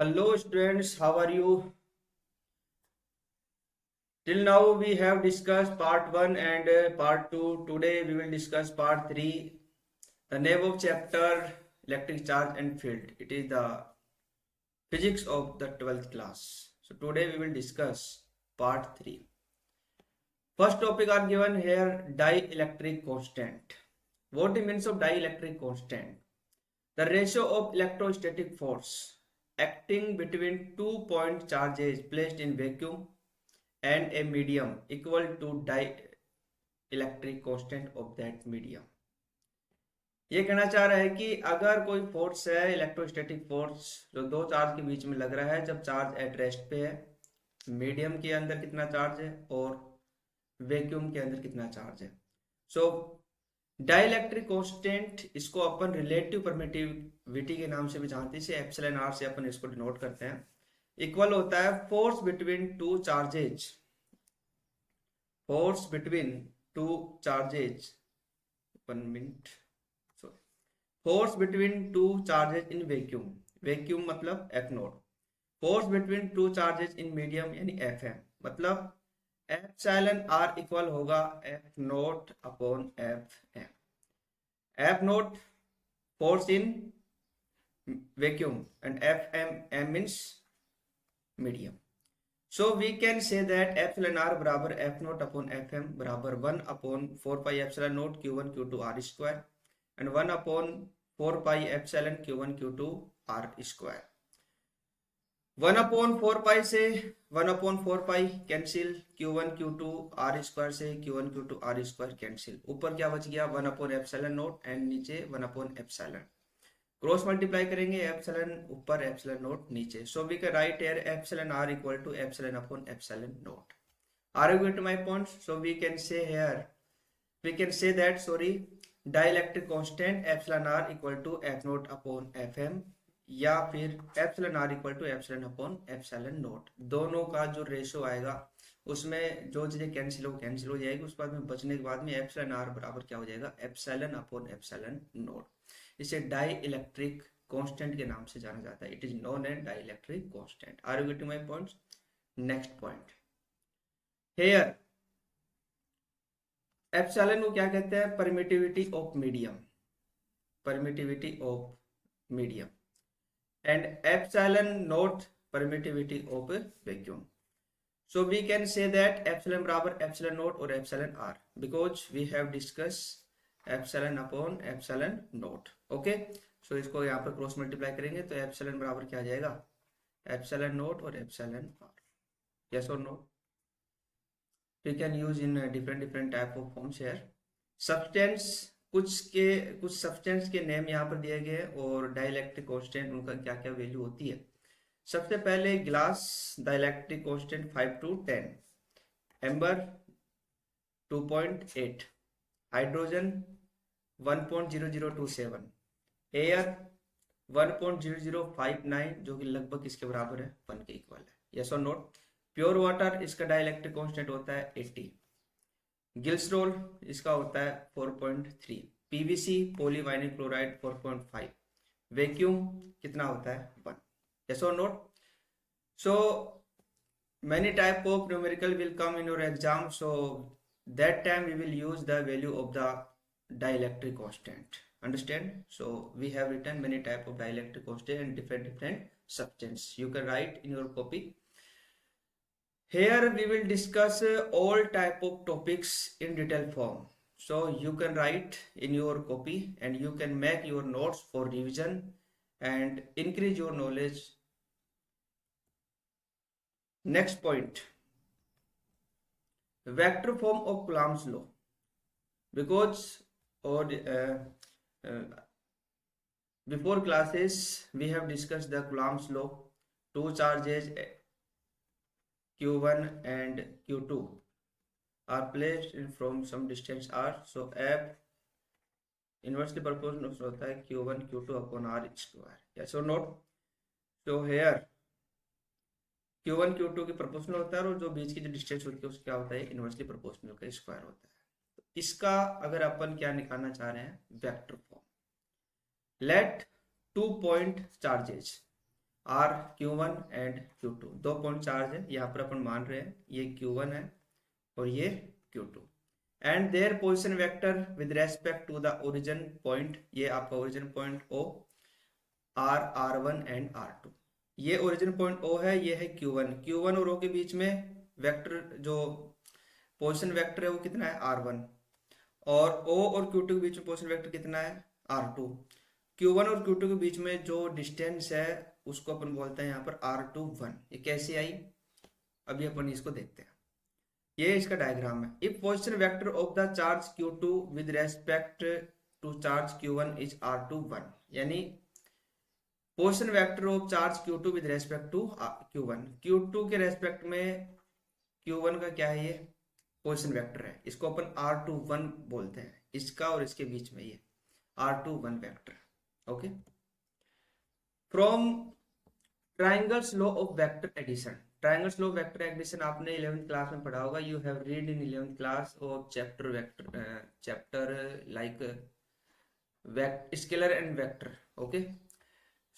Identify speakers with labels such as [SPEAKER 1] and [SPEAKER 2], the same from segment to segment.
[SPEAKER 1] Hello students, how are you? Till now we have discussed part 1 and part 2. Today we will discuss part 3. The name of chapter electric charge and field. It is the physics of the 12th class. So today we will discuss part 3. First topic are given here, dielectric constant. What it means of dielectric constant? The ratio of electrostatic force acting between two point charges placed in vacuum and a medium equal to dielectric constant of that medium. ये कहना चाह रहा है कि अगर कोई force है electrostatic force जो दो चार्ज के बीच में लग रहा है जब चार्ज एट रेस्ट पे है, मीडियम के अंदर कितना चार्ज है और वैक्यूम के अंदर कितना चार्ज है. सो डाइलेक्ट्रिक कांस्टेंट इसको अपन रिलेटिव परमिटिविटी के नाम से भी जानते हैं, इसे एप्सिलॉन आर से अपन इसको डिनोट करते हैं. इक्वल होता है force between two charges, force between two charges, 1 minute, sorry, force between two charges in vacuum मतलब F note, force between two charges in medium यानी FM मतलब एप्सिलॉन आर इक्वल होगा F naught upon FM. F note force in vacuum and FM means medium. So we can say that epsilon r बराबर f naught upon F M बराबर 1 upon 4 pi epsilon naught Q1 Q2 R square and 1 upon 4 pi epsilon Q1 Q2 R square. 1 upon 4 pi से 1 upon 4 pi cancel, Q1 Q2 R square से Q1 Q2 R square cancel. ऊपर क्या बच गया 1 upon epsilon note and नीचे 1 upon epsilon. Cross multiply करेंगे epsilon ऊपर epsilon naught नीचे. So we can write here epsilon R equal to epsilon upon epsilon naught. Are you get my points? So we can say here we can say that dielectric constant epsilon R equal to F naught upon F M या फिर epsilon R equal to epsilon upon epsilon naught. दोनों का जो ratio आएगा उसमें जो चीजें cancel हो जाएगी, उसके बाद में बचने के बाद में एप्सिलॉन आर बराबर क्या हो जाएगा एप्सिलॉन अपॉन एप्सिलॉन नोट. इसे डाई इलेक्ट्रिक कांस्टेंट के नाम से जाना जाता है. It is known as dielectric constant. Are you getting my points? Next point here epsilon को क्या कहते हैं? Permittivity of medium, permittivity of medium and epsilon naught permittivity of vacuum. So we can say that epsilon बराबर epsilon naught और epsilon r because we have discussed epsilon upon epsilon naught. Okay, so इसको यहाँ पर cross multiply करेंगे तो epsilon बराबर क्या आ जाएगा epsilon नोट और epsilon r. yes or no? We can use in different type of forms here. Substance कुछ सब्सटेंस के नेम यहाँ पर दिए गए और डाइलेक्ट्रिक कांस्टेंट उनका क्या क्या वैल्यू होती है. सबसे पहले glass dielectric constant 5 to 10, amber 2.8, hydrogen 1.0027, air 1.0059 जो कि लगभग इसके बराबर है 1 के इक्वल है. यस और नोट? प्योर वाटर इसका डाइलेक्ट्रिक कांस्टेंट होता है 80, गिल्सरोल इसका होता है 4.3, पीवीसी पॉलीवाइनिल क्लोराइड 4.5, वैक्यूम कितना होता है 1. yes or not? So many type of numerical will come in your exam, so that time we will use the value of the dielectric constant. Understand? So we have written many type of dielectric constant and different substance. You can write in your copy. Here we will discuss all type of topics in detail form. So you can write in your copy and you can make your notes for revision and increase your knowledge. Next point, vector form of Coulomb's law. Because before classes we have discussed the Coulomb's law. Two charges Q1 and Q2 are placed in from some distance r. So F inversely proportional होता है Q1 Q2 upon R square. Yes or not? So here Q1 Q2 के proportional होता है और जो बीच की जो distance होती है उसका क्या होता है इनवर्सली प्रोपोर्शनल का स्क्वायर होता है. तो इसका अगर अपन क्या निकालना चाह रहे हैं vector form. Let 2 point charges are Q1 and Q2, 2 point charge है यहाँ पर अपन मान रहे हैं, ये Q1 है और ये Q2 and their position vector with respect to the origin point, ये आपका origin point O, R1 and R2, ये ओरिजिन पॉइंट O है, ये है Q1 और O के बीच में वेक्टर जो पोजिशन वेक्टर है वो कितना है R1, और O और Q2 के बीच में पोजिशन वेक्टर कितना है R2। Q1 और Q2 के बीच में जो डिस्टेंस है उसको अपन बोलते हैं यहाँ पर R21। ये कैसे आई, अभी अपन इसको देखते हैं। ये इसका डायग्राम है। If position vector of the charge Q2 with respect to charge Q1 is R21, यानी position vector of charge Q2 with respect to Q1 के रेस्पेक्ट में Q1 का क्या है, ये पोजिशन वेक्टर है, इसको अपन R21 बोलते हैं, इसका और इसके बीच में ये R21 vector. Okay, from triangles law of vector addition, triangles law of vector addition आपने 11th क्लास में पढ़ा होगा, you have read in 11th class of chapter vector, chapter like scalar and vector. Okay,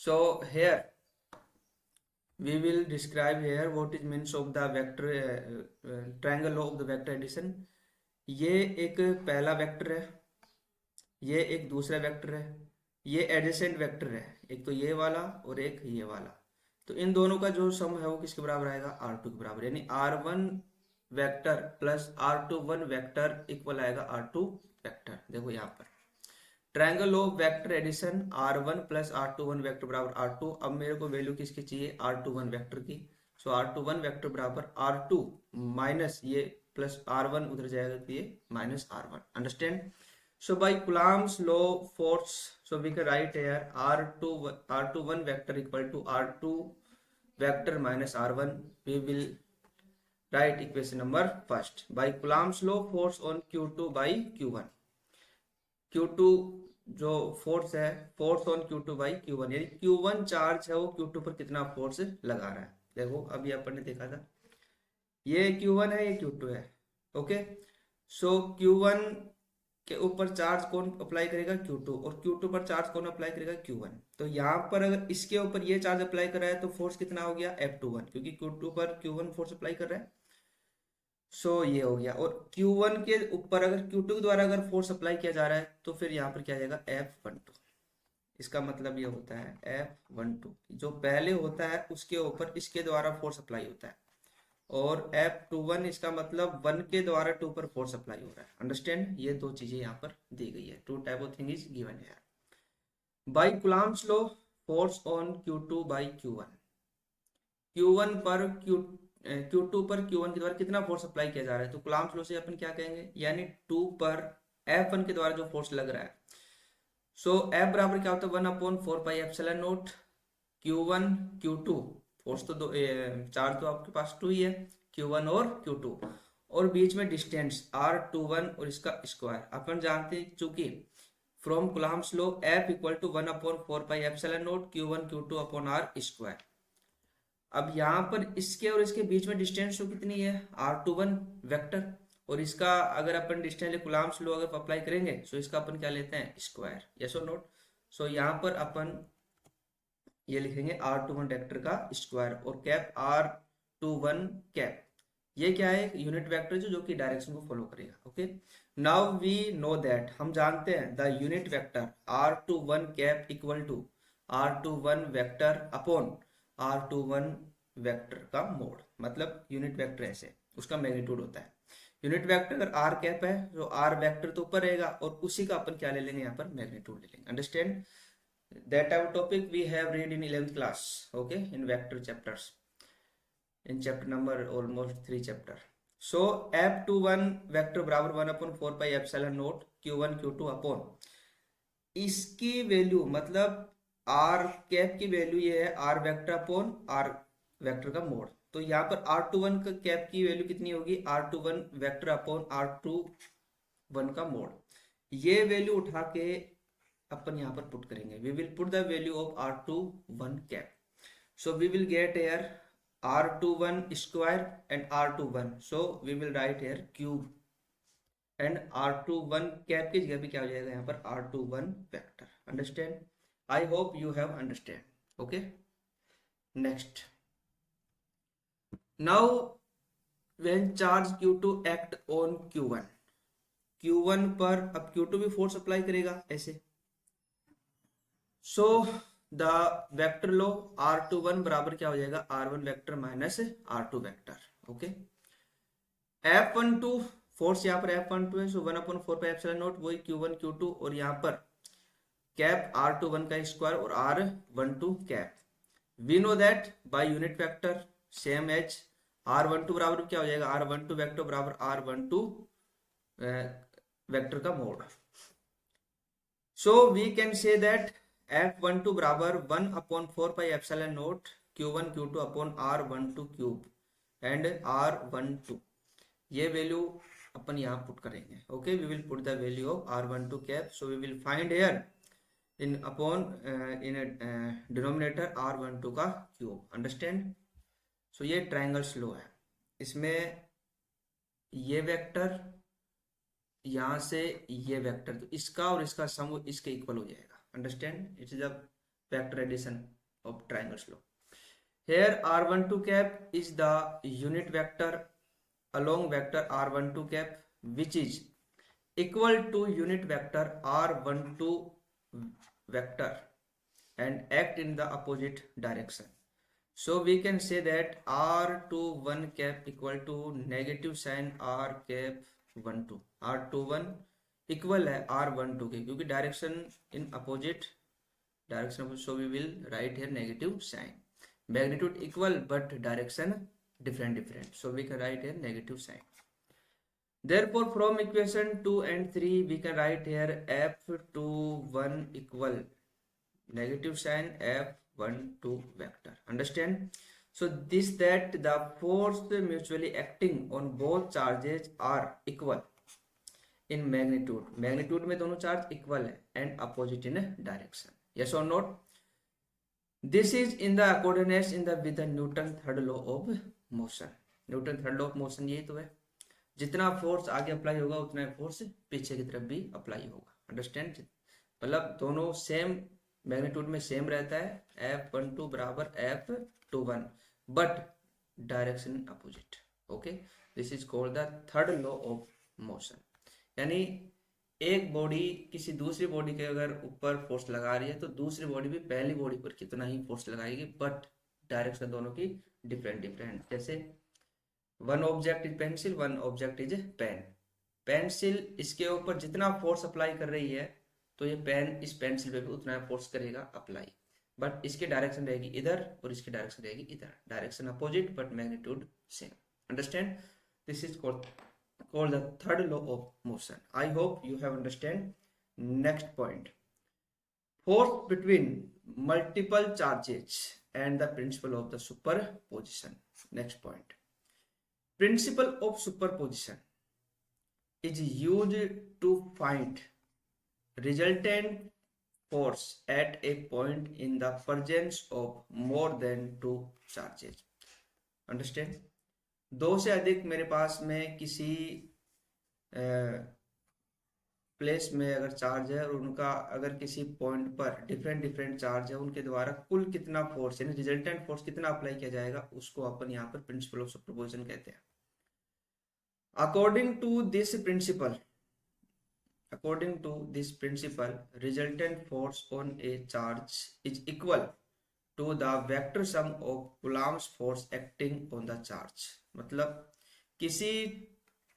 [SPEAKER 1] so here we will describe here what is means of the vector triangle law of the vector addition। ये एक पहला vector है, ये एक दूसरा vector है, ये adjacent vector है, एक तो ये वाला और एक ये वाला, तो इन दोनों का जो सम है वो किसके बराबर आएगा, R2 के बराबर, यानी R1 vector plus R21 vector equal आएगा R2 वेक्टर। देखो यहाँ पर triangle of vector addition R1 plus R21 vector बराबर R2। अब मेरे को वैल्यू किसकी चाहिए, R21 वेक्टर की, सो R21 वेक्टर बराबर R2 माइनस ये प्लस R1 उधर जाएगा तो ये minus R1। Understand? So bye Coulomb's law force, so we can write here R21 vector equal to R2 vector minus R1। we will write equation number first by Coulomb's law force on Q2 by Q1। Q2 जो force है, force on Q2 by Q1, यानी Q1 charge है वो Q2 पर कितना force लगा रहा है। देखो अभी अपन ने देखा था, ये Q1 है, ये Q2 है। ओके, सो Q1 के ऊपर चार्ज कौन अप्लाई करेगा, Q2, और Q2 पर चार्ज कौन अप्लाई करेगा, Q1। तो यहाँ पर अगर इसके ऊपर ये चार्ज अप्लाई कर रहा है तो फोर्स कितना हो गया, F21, क्योंकि Q2 पर Q1 फोर्स अप्लाई कर रहा है। सो ये हो गया, और Q1 के ऊपर अगर Q2 के द्वारा अगर फोर्स अप्लाई किया जा रहा है तो फिर यहाँ पर क्या आ जाएगा, F12। इसका मतलब ये होता है F12 जो पहले होता है उसके ऊपर इसके द्वारा फोर्स अप्लाई होता है, और F21 इसका मतलब 1 के द्वारा 2 पर फोर्स अप्लाई हो रहा है। अंडरस्टैंड? ये दो चीजें यहाँ पर दी गई है, two type of thing is given here. By Coulomb's law force on Q2 by Q1, Q1 पर Q2 पर Q1 के द्वारा कितना फोर्स अप्लाई किया जा रहा है, तो Coulomb's law से अपन क्या कहेंगे, यानी 2 पर F1 के द्वारा जो फोर्स लग रहा है, सो F बराबर क्या होता है, 1/4πε0 Q1 Q2, फोर्स तो दो चार्ज तो आपके पास 2 ही है, Q1 और Q2, और बीच में डिस्टेंस R21 और इसका स्क्वायर। अपन जानते हैं चूंकि from Coulomb's law F equal to 1/4πε0 Q1 Q2 upon R square. अब यहाँ पर इसके और इसके बीच में डिस्टेंस तो कितनी है, R21 वेक्टर, और इसका अगर अपन डिस्टेंस Coulomb's law अगर अप्लाई करेंगे सो इसका अपन क्या लेते हैं, स्क्वायर। यस और नोट? सो यहाँ पर अपन ये लिखेंगे R21 वेक्टर का स्क्वायर, और कैप R21 कैप, ये क्या है, यूनिट वेक्टर जो कि डायरेक्शन को फॉलो करेगा। Okay, now we know that, हम जानते हैं the unit vector R21 cap equal to R21 vector upon R21 vector का मोड, मतलब यूनिट वेक्टर ऐसे उसका मैग्नीट्यूड होता है। यूनिट वेक्टर अगर R कैप है तो R वेक्टर तो ऊपर रहेगा, और उसी का अपन क्या ले लेंगे, यहाँ पर मैग्नीट्यूड ले लेंगे। Understand? that type of topic we have read in 11th class, okay, in vector chapters, in chapter number almost 3 chapter। so F21 vector बराबर 1/4πε0 Q1 Q2 अपॉन इसकी वैल्यू, मतलब R कैप की वैल्यू ये है R vector upon R vector का mode. तो यहाँ पर R21 का कैप की वैल्यू कितनी होगी, R21 वेक्टर अपॉन R21 का मोड। ये वैल्यू उठा के अपन यहाँ पर पुट करेंगे, we will put the value of R21 cap, so we will get here R21 square and R21, so we will write here cube, and R21 cap की जगह पे क्या हो जाएगा, यहाँ पर R21 vector. Understand? I hope you have understand. Okay, Next, now when charge Q2 act on Q1, Q1 पर अब Q2 भी फोर्स अप्लाई करेगा ऐसे। So the vector low R21 बराबर क्या हो जाएगा, R1 vector minus R2 vector. Okay, F12 force यहाँ पर F12 है, सो 1/4 पाई एप्सिलॉन नॉट, वही Q1 Q2, और यहाँ पर कैप R21 का स्क्वायर और R12 cap. We know that by unit vector same as R12 बराबर क्या हो जाएगा, R12 वेक्टर बराबर R12 वेक्टर का mod. So we can say that F12 बराबर 1/4 pi epsilon naught Q1 Q2 upon R12 cube and R12, ये value अपन यहाँ पुट करेंगे। Okay, we will put the value of R12 cap, so we will find here in upon in a denominator R12 का cube. Understand? सो ये triangle slow है, इसमें ये vector यहाँ से ये वेक्टर, तो इसका और इसका सम इसके इक्वल हो जाएगा। Understand? It is a vector addition of triangle slow. Here R12 cap is the unit vector along vector R12 cap which is equal to unit vector R12 vector and act in the opposite direction. So we can say that R21 cap equal to negative sign R cap 12, R21 equal है R12 के, क्योंकि direction in opposite direction, so we will write here negative sign. Magnitude equal but direction different, so we can write here negative sign. Therefore from equation 2 and 3 we can write here F21 equal negative sign F12 vector. Understand? So this that the force mutually acting on both charges are equal in magnitude, magnitude में दोनों charge equal है, and opposite in direction. Yes or not? This is in the accordance in the with the Newton third law of motion. Newton third law of motion यही तो है, जितना force आगे apply होगा उतना फोर्स पीछे की तरफ भी अप्लाई होगा। अंडरस्टैंड? मतलब दोनों सेम मैग्नीट्यूड में सेम रहता है, F12 बराबर F21, but direction opposite. Okay, this is called the third law of motion. यानी एक बॉडी किसी दूसरी बॉडी के अगर ऊपर फोर्स लगा रही है तो दूसरी बॉडी भी पहली बॉडी पर कितना ही फोर्स लगाएगी, बट डायरेक्शन दोनों की डिफरेंट। जैसे one object is pencil, one object is pen. Pencil इसके ऊपर जितना फोर्स अप्लाई कर रही है तो ये पेन इस पेंसिल पे भी उतना फोर्स करेगा अप्लाई, बट इसकी डायरेक्शन रहेगी इधर और इसकी डायरेक्शन रहेगी इधर, direction opposite but magnitude same. Understand? This is called the third law of motion. I hope you have understand. Next point, force between multiple charges and the principle of the superposition. Next point, principle of superposition is used to find resultant force at a point in the presence of more than two charges. Understand? दो से अधिक मेरे पास में किसी place में अगर charge है और उनका अगर किसी पॉइंट पर डिफरेंट चार्ज है, उनके द्वारा कुल कितना फोर्स यानी रिजल्टेंट फोर्स कितना अप्लाई किया जाएगा, उसको अपन यहाँ पर प्रिंसिपल ऑफ सुपरपोजिशन कहते हैं। According to this principle resultant force on a charge is equal to the vector sum of Coulomb's force acting on the charge। मतलब किसी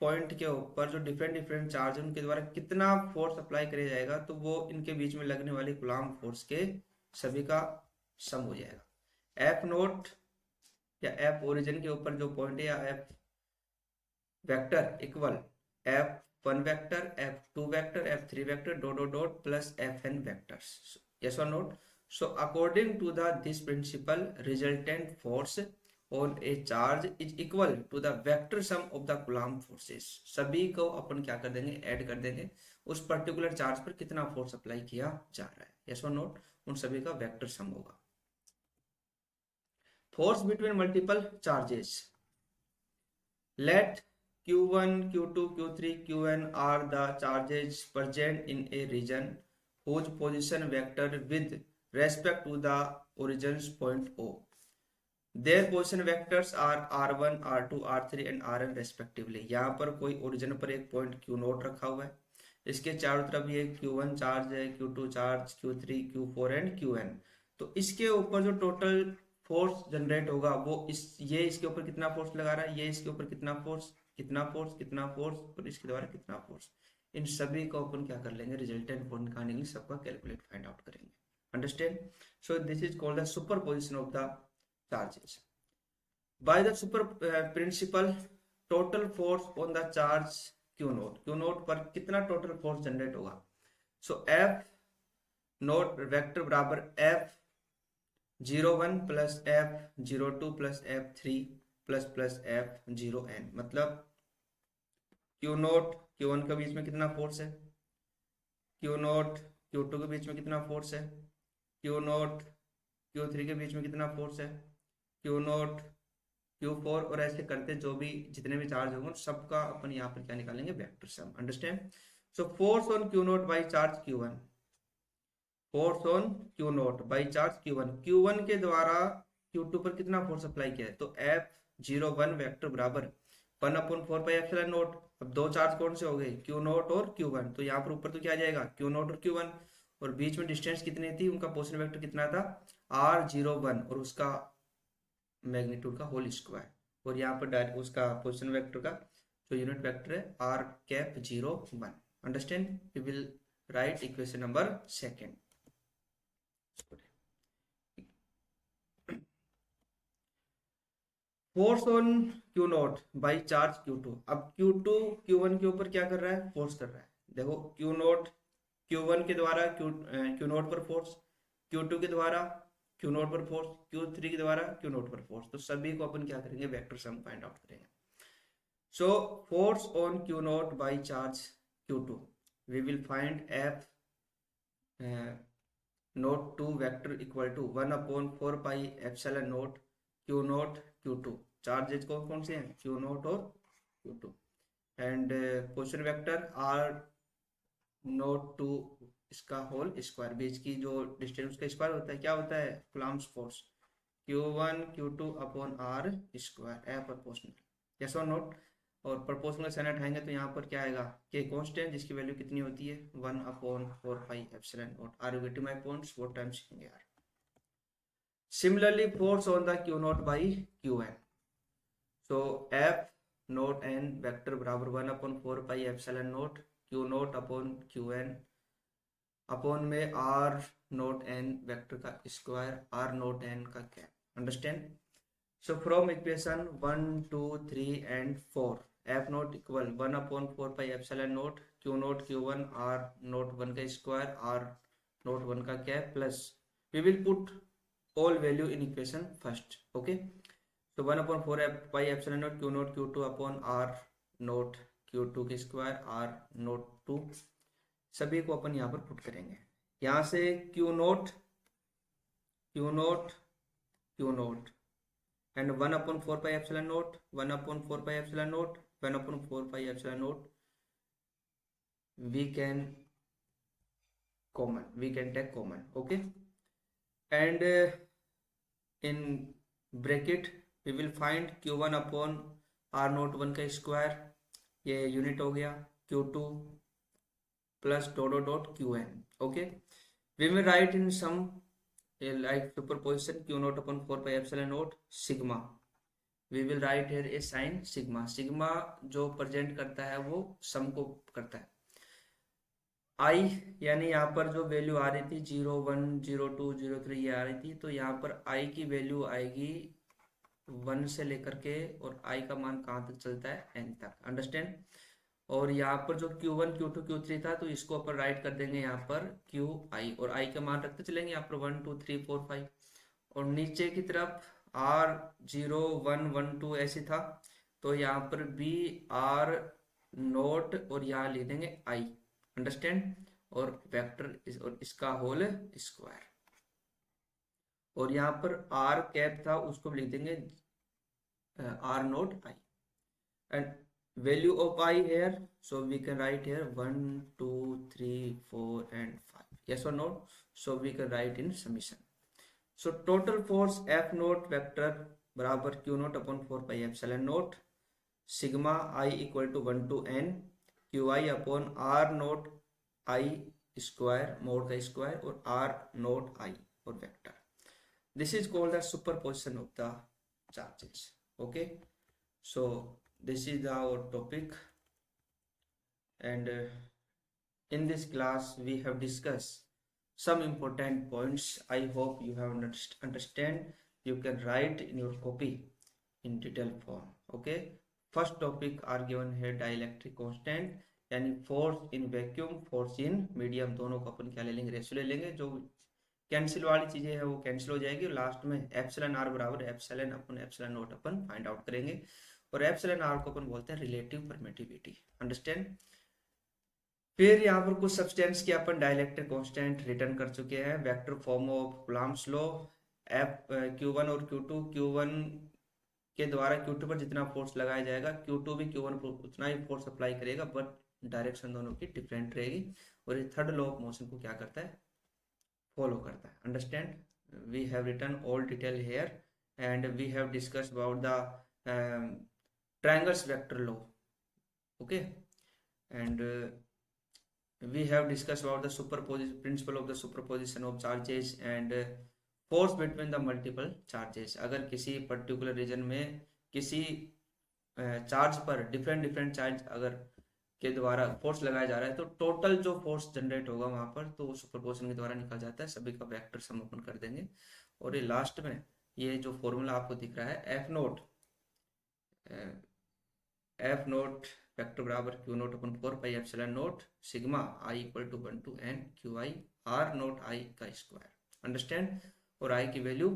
[SPEAKER 1] पॉइंट के ऊपर जो डिफरेंट चार्ज है उनके द्वारा कितना फोर्स अप्लाई किया जाएगा, तो वो इनके बीच में लगने वाली कूलॉम्ब फोर्स के सभी का सम हो जाएगा। एफ नोट या एफ ओरिजिन के ऊपर जो पॉइंट है या F vector equal F1 vector, F2 vector, F3 vector dot plus Fn vectors. Yes और note? So according to this principle, resultant force on a charge is equal to the vector sum of the Coulomb forces। सभी को अपन क्या कर देंगे, add कर देंगे, उस particular charge पर कितना फोर्स अप्लाई किया जा रहा है। यस और नोट? उन सभी का वेक्टर सम होगा। Force between multiple charges, let Q1, Q2, Q3, Qn are the charges present in a region whose position vector with respect to the origins point O। Their position vectors are r1 r2 r3 and rn respectively. यहाँ पर कोई origin पर एक point q note रखा हुआ है, इसके चारों तरफ ये q1 चार्ज है, q2 charge, q3 q4 and qn। तो इसके ऊपर जो टोटल फोर्स जनरेट होगा वो ये इसके ऊपर कितना फोर्स लगा रहा है, ये इसके ऊपर कितना फोर्स, कितना फोर्स, कितना फोर्स, और इसके द्वारा कितना फोर्स, इन सभी का अपन क्या कर लेंगे, रिजल्टेंट फोर्स निकालने के लिए सबका कैलकुलेट फाइंड आउट करेंगे। Understand? So this is called the superposition of the charges by the super principle total force on the charge q note पर कितना टोटल फोर्स जनरेट होगा। सो f नोट वेक्टर बराबर f01 plus f02 plus f3 plus f0n, मतलब q note q1 के बीच में कितना force है, q naught q2 के बीच में कितना फोर्स है, q नोट q3 के बीच में कितना फोर्स है, q नोट q4, और ऐसे करते जो भी जितने भी चार्ज होंगे सबका अपन यहाँ पर क्या निकालेंगे, vector sum. Understand? So force on q naught by charge q1, force on q naught by charge q1 के द्वारा q2 पर कितना फोर्स अप्लाई किया है, तो f01 वेक्टर बराबर 1/4 पाई एप्सिलॉन नोट। अब दो चार्ज कौन से हो गए, q नोट और q1, तो यहाँ पर ऊपर तो क्या आ जाएगा, q नोट और q1, और बीच में डिस्टेंस कितनी थी, उनका पोजीशन वेक्टर कितना था, r01, और उसका मैग्नीट्यूड का होल स्क्वायर, और यहाँ पर डायरेक्ट उसका पोजीशन वेक्टर का जो यूनिट वेक्टर है r01। Understand? We will write equation number second. Force on q naught by charge q2। अब q2 q1 के ऊपर क्या कर रहा है, फोर्स कर रहा है। देखो q नोट q1 के द्वारा q नोट पर फोर्स, q2 के द्वारा q नोट पर फोर्स, q3 के द्वारा q नोट पर फोर्स, तो सभी को अपन क्या करेंगे, वेक्टर सम फाइंड आउट करेंगे। So force on q naught by charge q2, we will find f naught 2 vector equal to 1/4 pi epsilon naught q naught q2। Charges कौन कौन से हैं, q नोट और q2, and position vector r naught 2 इसका whole square, बीच की जो distance का square होता है क्या होता है, Coulomb's force, q1 q2 upon r square a proportional. Yes और नोट? और प्रोपोर्शनल साइन हटाएंगे तो यहाँ पर क्या आएगा, के कांस्टेंट, जिसकी वैल्यू कितनी होती है 1/4 pi epsilon naught. Are you getting my points, what time सीखेंगे यार। Similarly force on the q naught by qn, so f naught n vector बराबर 1/4 pi epsilon naught q naught upon qn upon में r naught n vector का square, r naught n का cap. Understand? So from equation 1, 2, 3 and 4, f naught equal 1/4 pi epsilon naught q naught q1 r naught 1 का square r naught 1 का cap plus we will put all value in equation first. Okay, so 1/4 pi epsilon naught q naught q2 upon r naught q2 के square r naught 2, सभी को अपन यहाँ पर put करेंगे। यहाँ से q naught q naught q naught and 1/4 pi epsilon naught 1/4 pi epsilon naught 1/4 pi epsilon naught we can take common. Okay, and in bracket we will find q1 upon r naught 1 का square, ये unit हो गया, q2 plus dot qn. Okay, we will write in some like superposition q naught upon 4 pi epsilon naught sigma, we will write here a sign sigma. Sigma जो present करता है वो सम को करता है। आई यानी यहाँ पर जो वैल्यू आ रही थी 0, 1, 0, 2, 0, 3 ये आ रही थी, तो यहाँ पर आई की वैल्यू आएगी 1 से लेकर के, और आई का मान कहाँ तक चलता है, n तक। अंडरस्टैंड? और यहाँ पर जो q1 q2 q3 था, तो इसको अपन राइट कर देंगे यहाँ पर qi, और i का मान रखते चलेंगे यहाँ पर 1 2 3 4 5, और नीचे की तरफ r0 1 1 2 ऐसे था, तो यहाँ पर b r नोट और यहाँ लिख देंगे i। अंडरस्टैंड? और वेक्टर और इसका होल स्क्वायर, और यहाँ पर r कैप था उसको लिख देंगे r note i, and value of I here, so we can write here 1 2 3 4 and 5. Yes or no? So we can write in summation. So total force F naught vector बराबर Q naught upon 4 pi epsilon naught sigma I equal to 1 to n Q I upon R naught I square mod का square और R naught I और vector. This is called the superposition of the charges. Okay, so this is our topic, and in this class we have discussed some important points. I hope you have understand. You can write in your copy in detail form. Okay, first topic are given here dielectric constant यानी force in vacuum force in medium दोनों को अपन क्या ले लेंगे, ratio ले लेंगे. जो cancel वाली चीजें है वो कैंसिल हो जाएगी और लास्ट में एप्सिलॉन आर बराबर एप्सिलॉन अपन एप्सिलॉन नोट अपन फाइंड आउट करेंगे. और एप्सिलॉन आर को अपन बोलते हैं रिलेटिव परमिटिविटी. अंडरस्टैंड. फिर यहाँ पर कुछ सब्सटेंस की अपन डाइलेक्ट्रिक कांस्टेंट रिटर्न कर चुके हैं. Vector form of Coulomb's law F Q1 और Q2. Q1 के द्वारा Q2 पर जितना फोर्स लगाया जाएगा Q2 भी Q1 पर उतना ही फोर्स अप्लाई करेगा, बट डायरेक्शन दोनों की डिफरेंट रहेगी. और ये थर्ड लॉ ऑफ मोशन को क्या करता है, फॉलो करता है. Understand. We have written all detail here and we have discussed about the triangles vector law. Okay, and we have discussed about the superposition principle of the superposition of charges and force between the multiple charges. अगर किसी particular reason में किसी charge पर different charge अगर के द्वारा force लगाया जा रहा है तो टोटल जो फोर्स जनरेट होगा वहां पर तो सुपरपोजिशन के द्वारा निकल जाता है. सभी का वेक्टर सम अपन कर देंगे. और ये लास्ट में ये जो फॉर्मूला आपको दिख रहा है एफ नोट वेक्टर बराबर क्यू नोट अपन 4 pi epsilon naught sigma I equal to 1 to n Q I R naught I का स्क्वायर. अंडरस्टैंड. और आई की value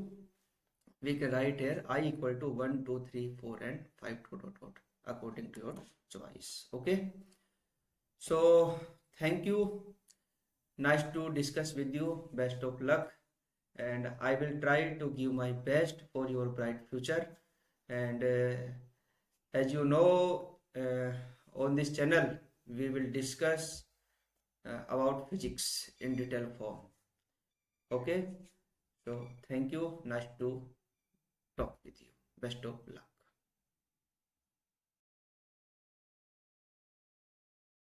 [SPEAKER 1] we can write here I equal to 1 2 3 4 and 5 according to your choice. Okay, so thank you. Nice to discuss with you. Best of luck, and I will try to give my best for your bright future. And as you know, on this channel we will discuss about physics in detail form. Okay, so thank you. Nice to talk with you. Best of luck.